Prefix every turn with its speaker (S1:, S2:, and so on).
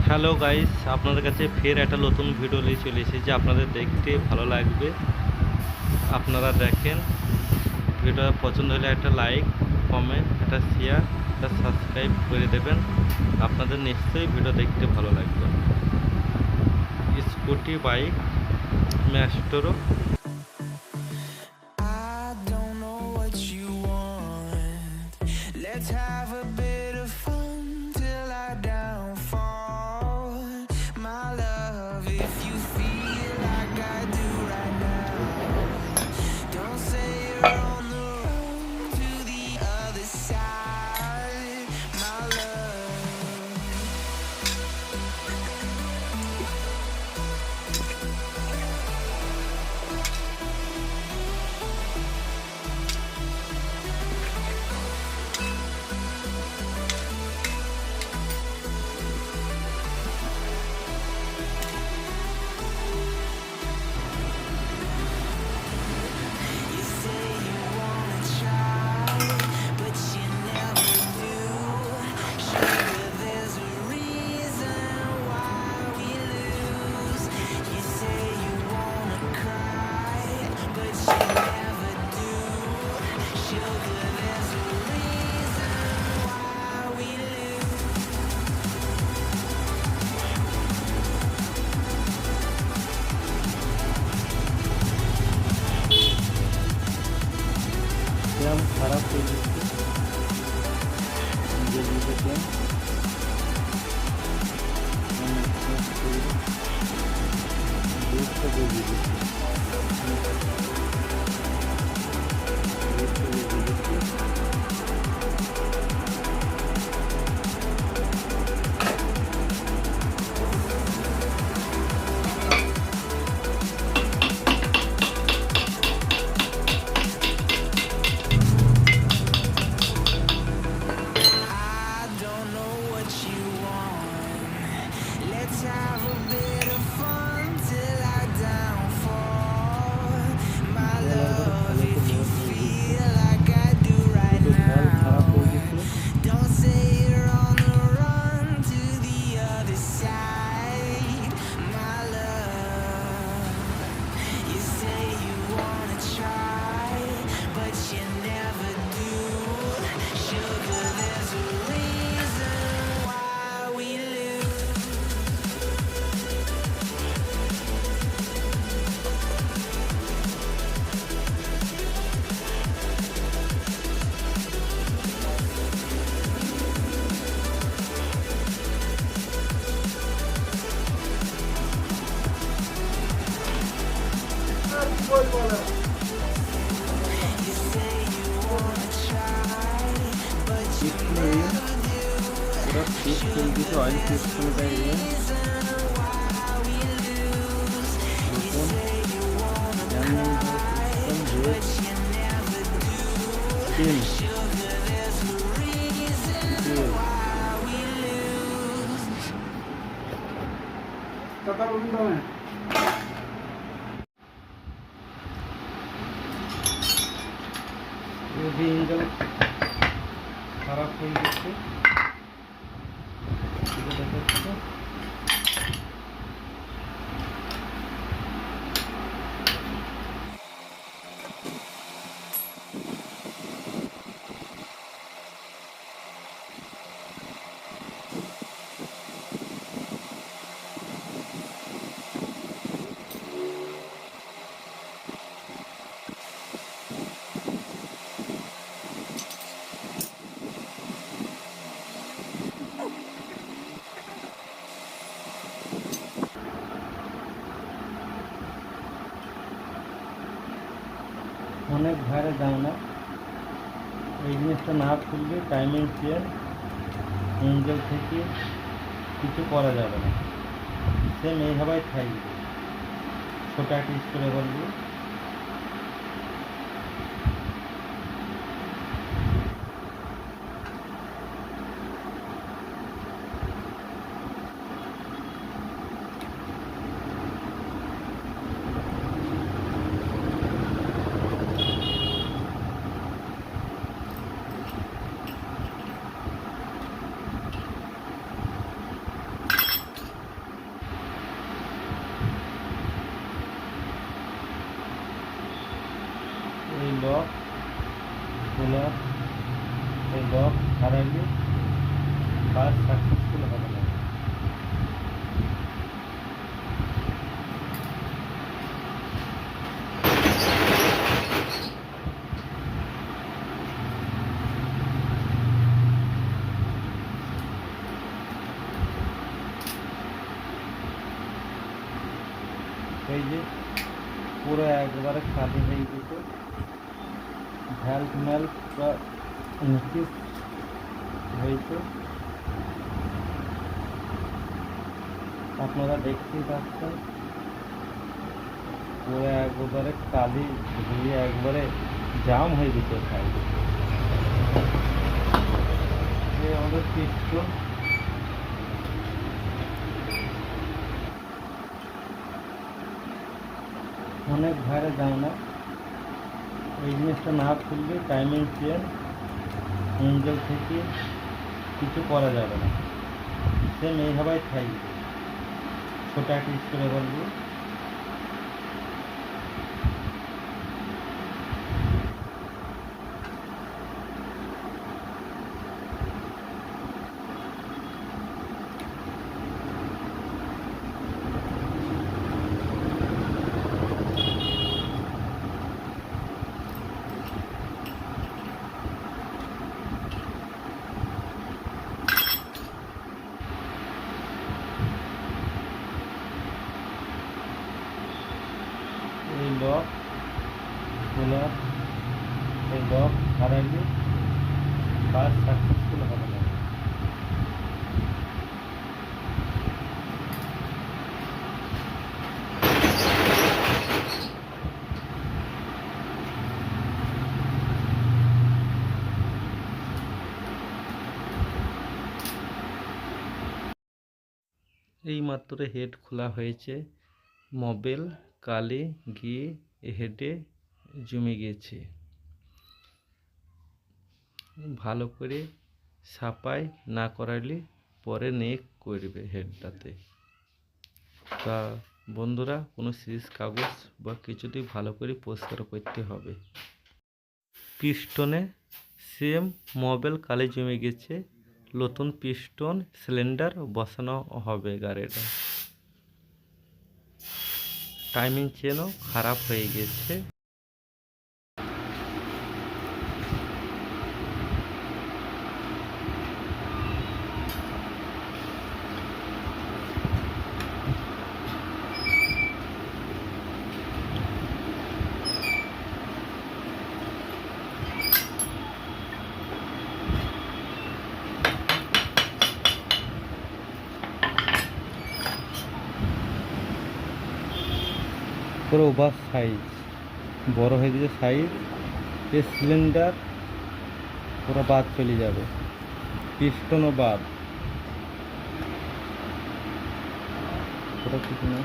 S1: Hello guys, আপনাদের কাছে ফের একটা নতুন ভিডিও নিয়ে চলে এসেছি। আপনাদের দেখতে ভালো লাগবে, আপনারা দেখেন। ভিডিও পছন্দ হলে একটা লাইক, কমেন্ট, একটা শেয়ার, একটা সাবস্ক্রাইব করে দেবেন। আপনাদের নিশ্চয়ই ভিডিও দেখতে ভালো লাগবে। Scooty, bike, maestro.
S2: Let's have a bit of fun till I downfall. My love, if you feel like I do right now, don't say you're on the road to the other side. My love. You say you wanna try, but you never do. Sugar, there's a reason why we lose. You say you wanna cry, but you never do. Sugar, there's a reason why we lose.
S1: Jam খারাপ হয়ে গেছে, jam
S2: I don't know what you want. Let's have a bit of fun till I downfall. My love, if you feel like I do right now, don't say you're on the run to the other side. My love, you say you wanna try, but you never do. Sugar, there's a reason why we lose. You say you wanna try, but you never do.
S1: पूरा fit कर दी तो oil fit करने का ये
S2: Reason why we lose. You say you wanna cry, but you never do.
S1: तीन
S2: Sugar, there's a reason why we lose.
S1: ये भी engine খারাপ হয়ে গেছে, এটা দেখাচ্ছে। অনেক ভাইরে যাও না, এই জিনিসটা না খুললে টাইমিং চেন এঞ্জেল থেকে কিছু করা যাবে না, সেম এইভাবেই থাকবে। ছোটো একটা স্ক্রু বলবো, লক খোলা, এই লক হারাইলে কাজ সাকসেসফুল হবে না। এই যে পুরো একবারে খালি হয়ে গেছে, ভ্যালভ ম্যালভ বা নোটিস হয়েছে, আপনারা দেখতেই পাচ্ছেন পুরো একবারে কালি ধুয়ে একবারে জাম হয়ে গেছে সাইডে। এই আমাদের পিস্টন, অনেক ভাইরা যায় না, এই জিনিসটা না খুললে টাইমিং চেন এঞ্জেল থেকে কিছু করা যাবে না, সেম এইভাবেই থাকবে। ছোটো একটা স্প্রে করবো, এই লক খোলা, এই লক হারাইলে কাজ সাকসেসফুল হবে না। এই মাত্র হেড খোলা হয়েছে, মোবিল কালি গিয়ে হেডে জমে গেছে। ভালো করে সাফাই না করাইলে পরে নেক করবে হেডটাতে। তা বন্ধুরা, কোনো সিরিজ কাগজ বা কিছুতেই ভালো করে পরিষ্কার করতে হবে। পিস্টনে সেম মোবিল কালি জমে গেছে, নতুন পিস্টন সিলিন্ডার বসানো হবে গাড়িটা। টাইমিং চেনও খারাপ হয়ে গেছে। পুরো ওভার সাইজ, বড় হয়ে গেছে সাইজ, এই সিলিন্ডার পুরো বাদ চলে যাবে, পিস্টনও বাদ, পুরো কিছু না।